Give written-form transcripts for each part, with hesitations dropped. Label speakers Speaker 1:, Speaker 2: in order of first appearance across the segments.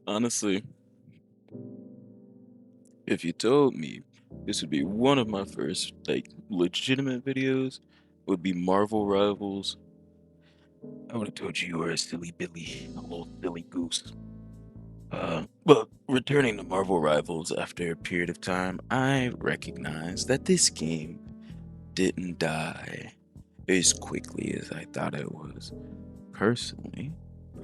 Speaker 1: Honestly, if you told me this would be one of my first, like, legitimate videos, would be Marvel Rivals, I would have told you you were a silly Billy, a little silly goose. But returning to Marvel Rivals after a period of time, I recognize that this game didn't die as quickly as I thought it was. Personally,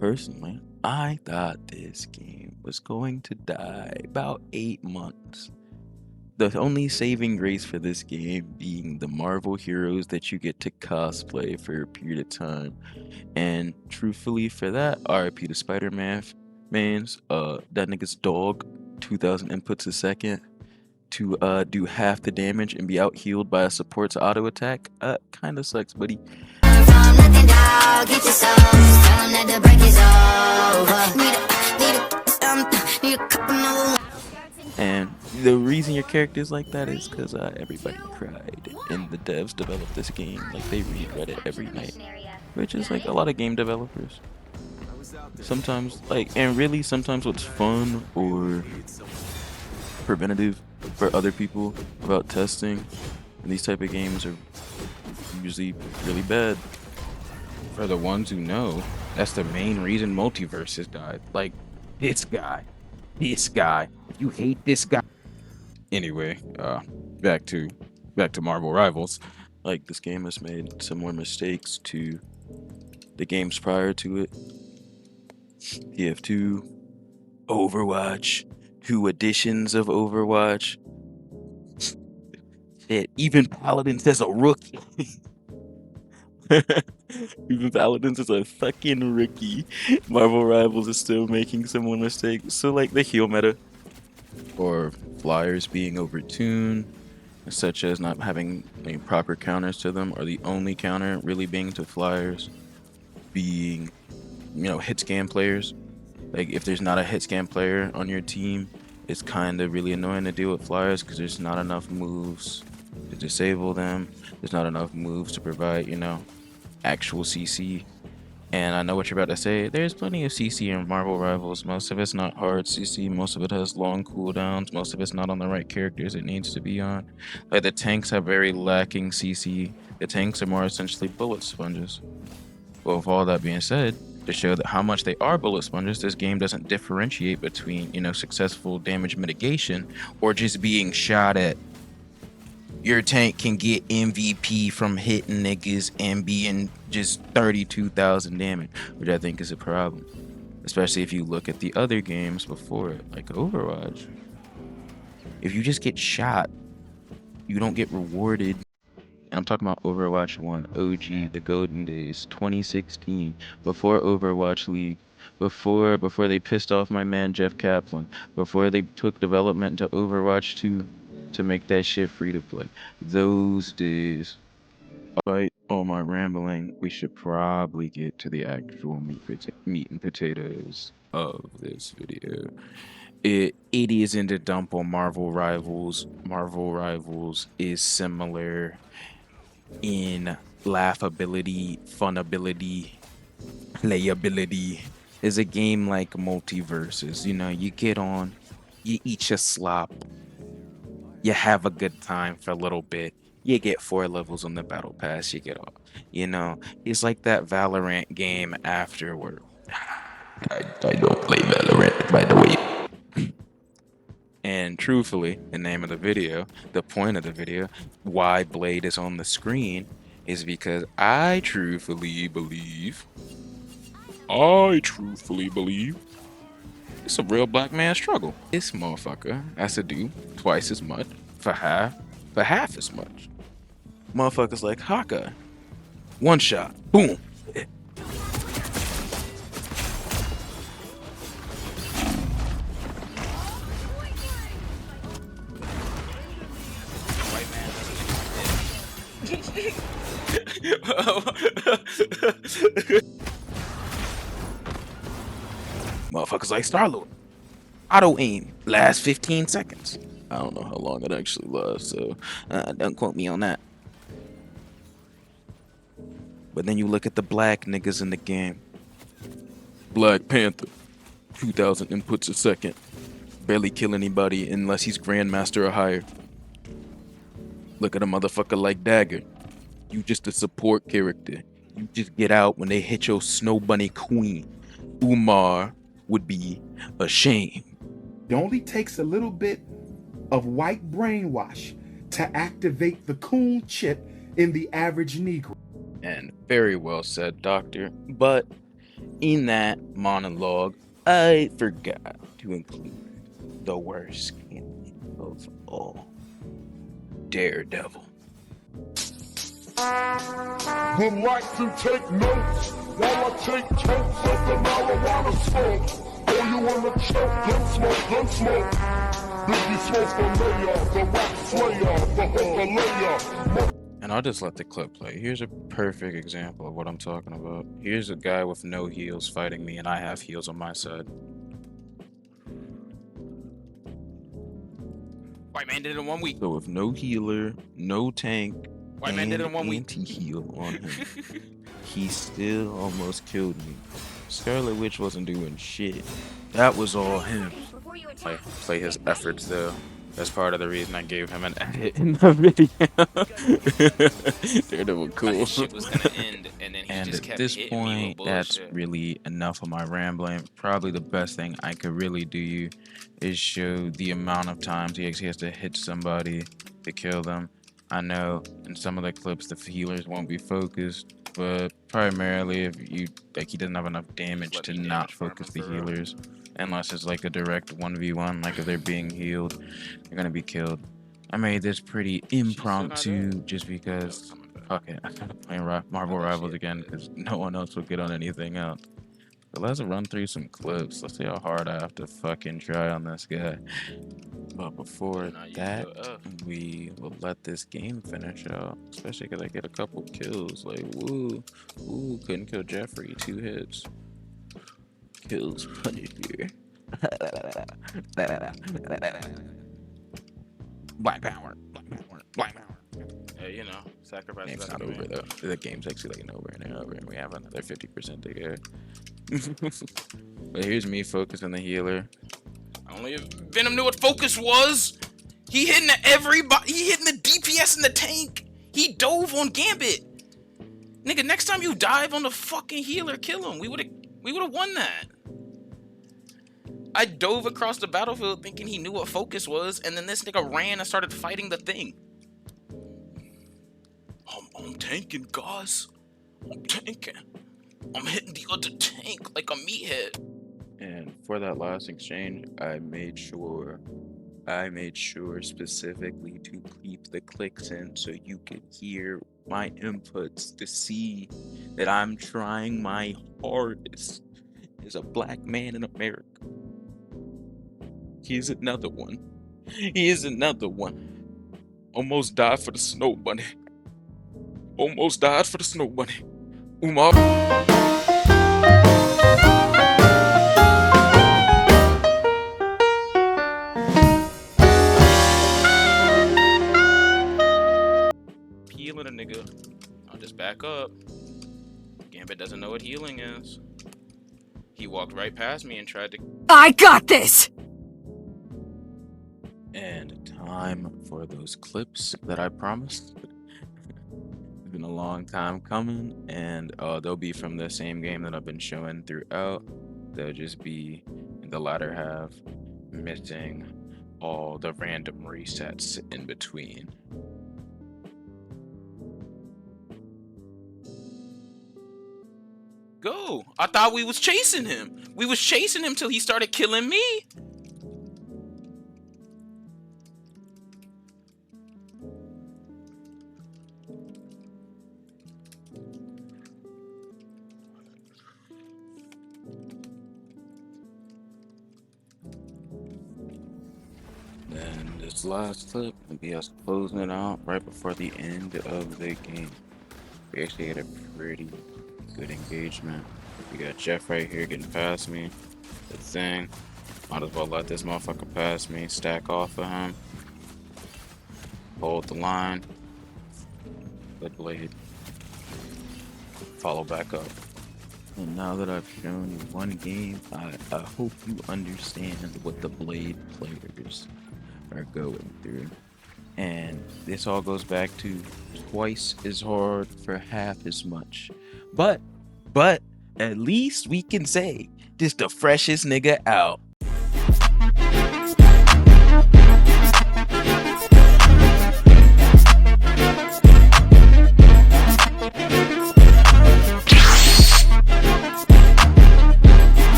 Speaker 1: personally, I thought this game was going to die about 8 months. The only saving grace for this game being the Marvel heroes that you get to cosplay for a period of time. And truthfully, for that, RIP to Spider-Man man's that nigga's dog, 2000 inputs a second to do half the damage and be out healed by a support's auto attack. Kinda sucks, buddy. And the reason your character is like that is because everybody cried, and the devs developed this game. Like, they read Reddit every night, which is like a lot of game developers. Sometimes, like, and really, sometimes what's fun or preventative for other people about testing in these type of games are usually really bad. For the ones who know, that's the main reason multiverses died. Like, this guy, this guy. If you hate this guy. Anyway, back to Marvel Rivals. Like, this game has made similar mistakes to the games prior to it. TF2, Overwatch, 2 editions of Overwatch. Shit, even Paladins as a rookie. Even Paladins is a fucking rookie. Marvel Rivals is still making similar mistakes. So, like, the heal meta or flyers being overtuned, such as not having proper counters to them, or the only counter really being to flyers being, hit scan players. Like, if there's not a hit scan player on your team, it's kind of really annoying to deal with flyers because there's not enough moves to disable them. There's not enough moves to provide, actual CC. And I know what you're about to say. There's plenty of CC in Marvel Rivals. Most of it's not hard CC. Most of it has long cooldowns. Most of it's not on the right characters it needs to be on. Like, the tanks have very lacking CC. The tanks are more essentially bullet sponges. Well, with all that being said, to show that how much they are bullet sponges, this game doesn't differentiate between, successful damage mitigation or just being shot at. Your tank can get MVP from hitting niggas and being just 32,000 damage, which I think is a problem. Especially if you look at the other games before it, like Overwatch. If you just get shot, you don't get rewarded. And I'm talking about Overwatch 1, OG, the golden days, 2016, before Overwatch League, before they pissed off my man Jeff Kaplan, before they took development to Overwatch 2 to make that shit free to play. Those days. Despite all my rambling, we should probably get to the actual meat and potatoes of this video. It isn't a dump on Marvel Rivals. Marvel Rivals is similar in laughability, funability, playability. Is a game like Multiverses. You get on, you eat your slop, you have a good time for a little bit. You get 4 levels on the battle pass, you get off. It's like that Valorant game afterward. I don't play Valorant, by the way. And truthfully, the name of the video, the point of the video, why Blade is on the screen, is because I truthfully believe it's a real black man struggle. This motherfucker has to do twice as much for half as much. Motherfuckers like Hawkeye. One shot. Boom. Motherfuckers like Star-Lord. Auto aim. Last 15 seconds. I don't know how long it actually lasts, so don't quote me on that. But then you look at the black niggas in the game. Black Panther. 2,000 inputs a second. Barely kill anybody unless he's Grandmaster or higher. Look at a motherfucker like Dagger. You just a support character. You just get out when they hit your Snow Bunny queen. Umar would be ashamed.
Speaker 2: It only takes a little bit of white brainwash to activate the coon chip in the average Negro.
Speaker 1: And very well said, Doctor. But in that monologue, I forgot to include the worst candidate of all, Daredevil.
Speaker 3: Would like to take notes while I take totes of the marijuana smoke. Oh, you wanna choke? Gun smoke. Biggie smokes the layer, the rock slayer, the hooker layer.
Speaker 1: And I'll just let the clip play. Here's a perfect example of what I'm talking about. Here's a guy with no heals fighting me, and I have heals on my side.
Speaker 4: White man did it in 1 week.
Speaker 1: So with no healer, no tank,
Speaker 4: White man did it in 1 week.
Speaker 1: anti-heal on him, he still almost killed me. Scarlet Witch wasn't doing shit. That was all him.
Speaker 4: Play his efforts though. That's part of the reason I gave him an edit in the video.
Speaker 1: Daredevil cool.
Speaker 4: His shit was gonna end, and then he
Speaker 1: And
Speaker 4: just
Speaker 1: at
Speaker 4: kept
Speaker 1: this
Speaker 4: hitting me
Speaker 1: point,
Speaker 4: with
Speaker 1: that's
Speaker 4: bullshit.
Speaker 1: really enough of my rambling. Probably the best thing I could really do you is show the amount of times he actually has to hit somebody to kill them. I know in some of the clips the healers won't be focused, but primarily if you like, he doesn't have enough damage
Speaker 4: Let
Speaker 1: to
Speaker 4: me
Speaker 1: not
Speaker 4: damage farm
Speaker 1: focus
Speaker 4: him
Speaker 1: the
Speaker 4: for real.
Speaker 1: healers, unless it's like a direct 1v1, like if they're being healed, they're gonna be killed. I made this pretty impromptu just because fuck it, I'm playing Marvel Rivals again because no one else will get on anything else. So let's run through some clips. Let's see how hard I have to fucking try on this guy. But before
Speaker 4: Nah, you
Speaker 1: that,
Speaker 4: go up.
Speaker 1: we will let this game finish out. Especially because I get a couple kills. Like, woo. Ooh, couldn't kill Jeffrey. 2 hits. Kills Punisher. Black power. Black power. Black power.
Speaker 4: Hey, you know, sacrifice.
Speaker 1: Game's
Speaker 4: better
Speaker 1: not
Speaker 4: than
Speaker 1: over
Speaker 4: me.
Speaker 1: though. The game's actually like over and over, and we have another 50% to go. But here's me focusing the healer.
Speaker 4: Only if Venom knew what focus was. He hitting everybody. He hitting the DPS in the tank. He dove on Gambit. Nigga, next time you dive on the fucking healer, kill him. We would've won that. I dove across the battlefield thinking he knew what focus was, and then this nigga ran and started fighting the thing. I'm tanking, guys. I'm tanking. I'm hitting the other tank like a meathead.
Speaker 1: And for that last exchange, I made sure specifically to keep the clicks in so you could hear my inputs to see that I'm trying my hardest as a black man in America. Here's another one. Here's another one. Almost died for the Snow Bunny. Almost died for the Snow Bunny. Umar.
Speaker 4: Healing a nigga. I'll just back up. Gambit doesn't know what healing is. He walked right past me and tried to.
Speaker 5: I got this!
Speaker 1: And time for those clips that I promised. It's been a long time coming, and they'll be from the same game that I've been showing throughout. They'll just be in the latter half, missing all the random resets in between.
Speaker 4: Go! I thought we was chasing him. We was chasing him till he started killing me.
Speaker 1: And this last clip will be us closing it out right before the end of the game. We actually had a pretty good engagement. We got Jeff right here getting past me. The thing. Might as well let this motherfucker pass me. Stack off of him. Hold the line. The blade. Follow back up. And now that I've shown you one game, I hope you understand what the Blade players are going through. And this all goes back to twice as hard for half as much. But at least we can say this the freshest nigga out.